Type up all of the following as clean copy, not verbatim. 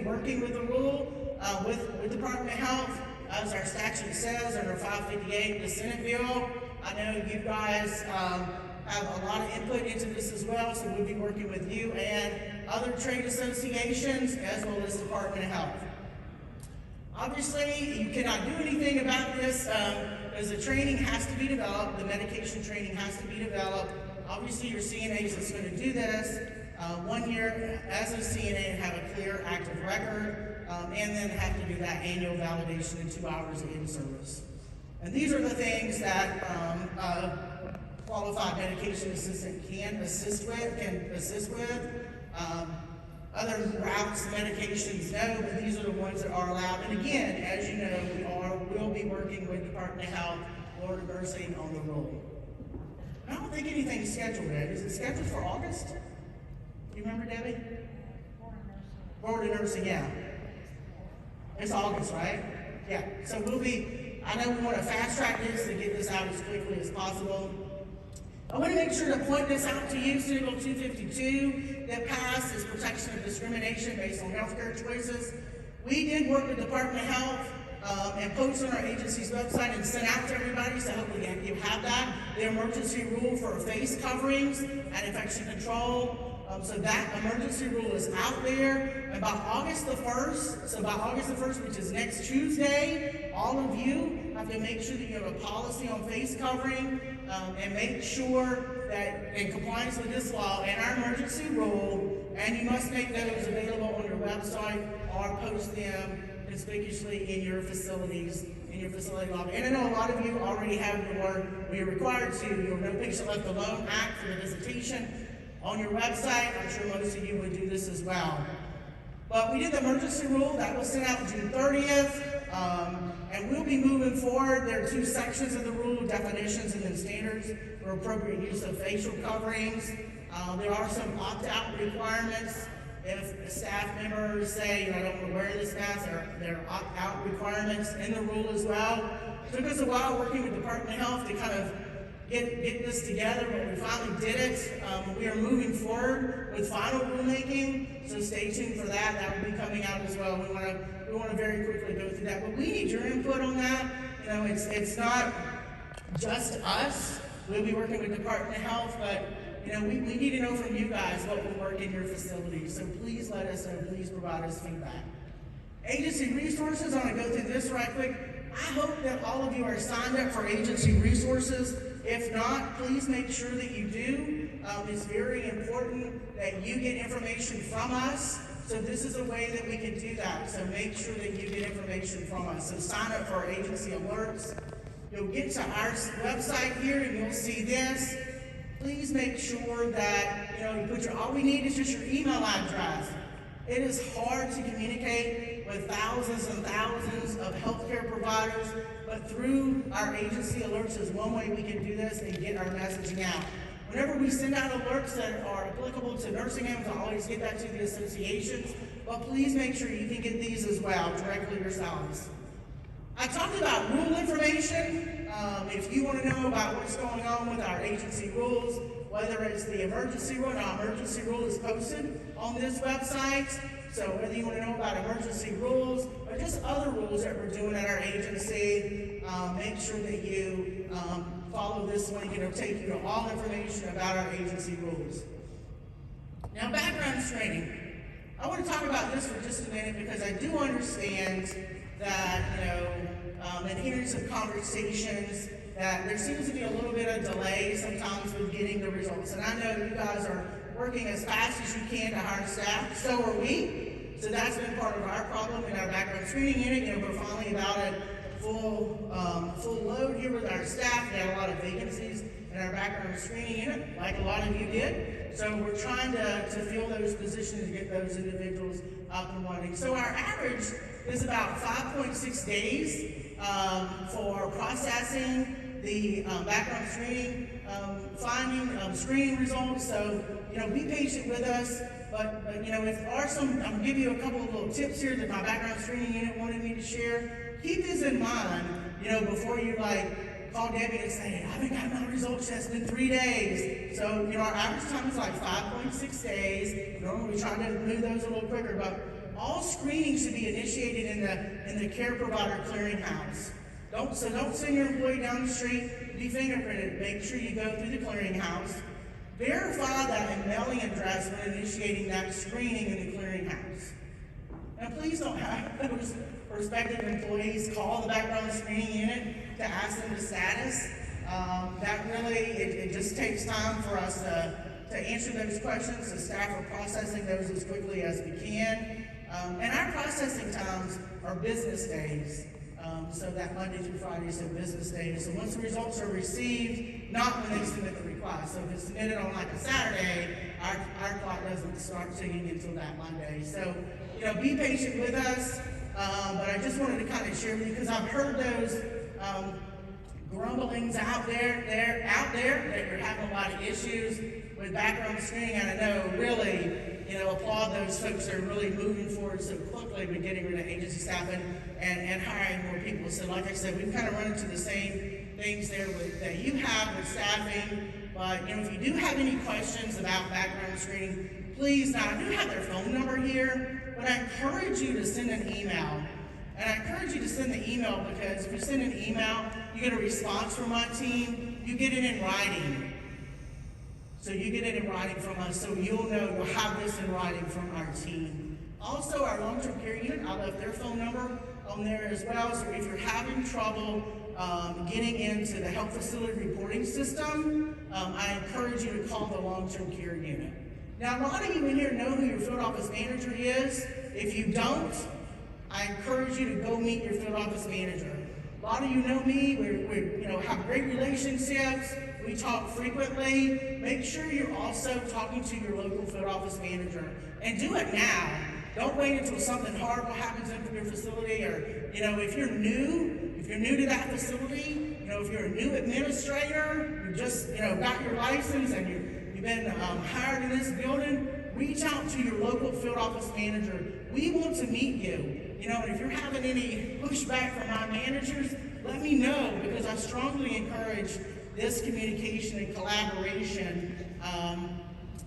working with the rule, with Department of Health, as our statute says under 558, the Senate bill. I know you guys have a lot of input into this as well, so we'll be working with you and other trade associations as well as Department of Health. Obviously, you cannot do anything about this because the training has to be developed, the medication training has to be developed. Obviously, your CNAs that's going to do this 1 year as a CNA and have a clear active record, and then have to do that annual validation in 2 hours of in-service. And these are the things that qualified medication assistant can assist with. Other routes, medications, no, but these are the ones that are allowed. And again, as you know, we'll be working with Department of Health, Board of Nursing on the rule. I don't think anything's scheduled yet. Is it scheduled for August? You remember, Debbie? Board of Nursing, yeah. It's August, right? Yeah. So I know we want to fast track this to get this out as quickly as possible. I want to make sure to point this out to you. Senate Bill 252 that passed is protection of discrimination based on healthcare choices. We did work with Department of Health and post on our agency's website and sent out to everybody, so hopefully you have that. The emergency rule for face coverings and infection control. So that emergency rule is out there. And by August the 1st, which is next Tuesday, all of you have to make sure that you have a policy on face covering and make sure that in compliance with this law and our emergency rule, and you must make those available on your website or post them conspicuously in your facilities, in your facility lobby. And I know a lot of you already have we are required to, your No Patient Left Alone Act for the visitation on your website. I'm sure most of you would do this as well. But we did the emergency rule that was sent out June 30th, and we'll be moving forward. There are 2 sections of the rule, definitions and then standards for appropriate use of facial coverings. There are some opt-out requirements. If staff members say, I don't want to wear this mask, there are opt-out requirements in the rule as well. It took us a while working with Department of Health to kind of get this together, but we finally did it. We are moving forward with final rulemaking, so stay tuned for that. That will be coming out as well. We want to very quickly go through that, but we need your input on that. You know, it's not just us. We'll be working with Department of Health, but you know, we need to know from you guys what will work in your facility. So please let us know. Please provide us feedback. Agency resources. I want to go through this right quick. I hope that all of you are signed up for agency resources. If not, please make sure that you do. It's very important that you get information from us. So this is a way that we can do that. So make sure that you get information from us. So sign up for our agency alerts. You'll get to our website here and you'll see this. Please make sure that you put all we need is just your email address. It is hard to communicate with thousands and thousands of healthcare providers, but through our agency alerts is one way we can do this and get our messaging out. Whenever we send out alerts that are applicable to nursing homes, I always get that to the associations, but please make sure you can get these as well directly yourselves. I talked about rule information. If you want to know about what's going on with our agency rules, whether it's the emergency rule, now emergency rule is posted on this website. So whether you want to know about emergency rules or just other rules that we're doing at our agency, make sure that you follow this link and it'll take you to all information about our agency rules. Now background screening. I want to talk about this for just a minute because I do understand that, in hearing some conversations, that there seems to be a little bit of delay sometimes with getting the results. And I know you guys are working as fast as you can to hire staff. So are we. So that's been part of our problem in our background screening unit. We're finally about at full load here with our staff. We had a lot of vacancies in our background screening unit, like a lot of you did. So we're trying to fill those positions and get those individuals up and running. So our average is about 5.6 days for processing the background screening, finding screening results. So, be patient with us. But if there are some, I'm going to give you a couple of little tips here that my background screening unit wanted me to share. Keep this in mind, before you call Debbie and say, I haven't got my results yet, it's been 3 days. So, our average time is 5.6 days. Normally we try to move those a little quicker, but all screening should be initiated in the care provider clearinghouse. Don't send your employee down the street to be fingerprinted. Make sure you go through the clearinghouse. Verify that mailing address when initiating that screening in the clearinghouse. Now, please don't have those prospective employees call the background screening unit to ask them the status. That really, it just takes time for us to answer those questions. The staff are processing those as quickly as we can. And our processing times are business days. So that Monday through Friday is a business day. So once the results are received, not when they submit the request. So if it's submitted on like a Saturday, our clock doesn't start ticking until that Monday. So, be patient with us. But I just wanted to kind of share with you because I've heard those grumblings out there that you're having a lot of issues with background screening, and I know really, applaud those folks that are really moving forward so quickly with getting rid of agency staff and hiring more people. So like I said, we've kind of run into the same things there that you have with staffing, but if you do have any questions about background screening, please, now I do have their phone number here, but I encourage you to send an email. And I encourage you to send the email because if you send an email, you get a response from my team, you get it in writing. So you get it in writing from us, so you'll have this in writing from our team. Also, our long-term care unit, I left their phone number on there as well, so if you're having trouble getting into the health facility reporting system, I encourage you to call the long-term care unit. Now, a lot of you in here know who your field office manager is. If you don't, I encourage you to go meet your field office manager. A lot of you know me, we have great relationships, we talk frequently. Make sure you're also talking to your local field office manager. And do it now. Don't wait until something horrible happens in your facility, or if you're new to that facility, if you're a new administrator, you just got your license and you've been hired in this building, reach out to your local field office manager. We want to meet you. And if you're having any pushback from my managers, let me know, because I strongly encourage this communication and collaboration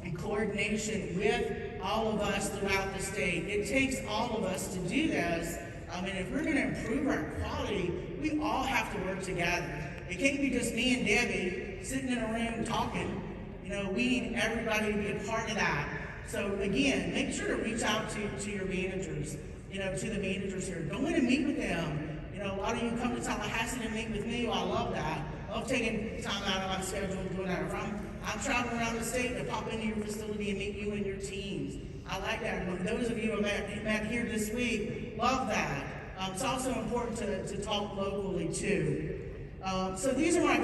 and coordination with all of us throughout the state. It takes all of us to do this. And if we're going to improve our quality, we all have to work together. It can't be just me and Debbie sitting in a room talking. We need everybody to be a part of that. So again, make sure to reach out to your managers, to the managers here. Go in and meet with them. A lot of you come to Tallahassee to meet with me. Well, I love that. I love taking time out of my schedule and doing that. If I'm traveling around the state to pop into your facility and meet you and your teams. I like that. And those of you who met here this week, love that. It's also important to talk locally too. So these are my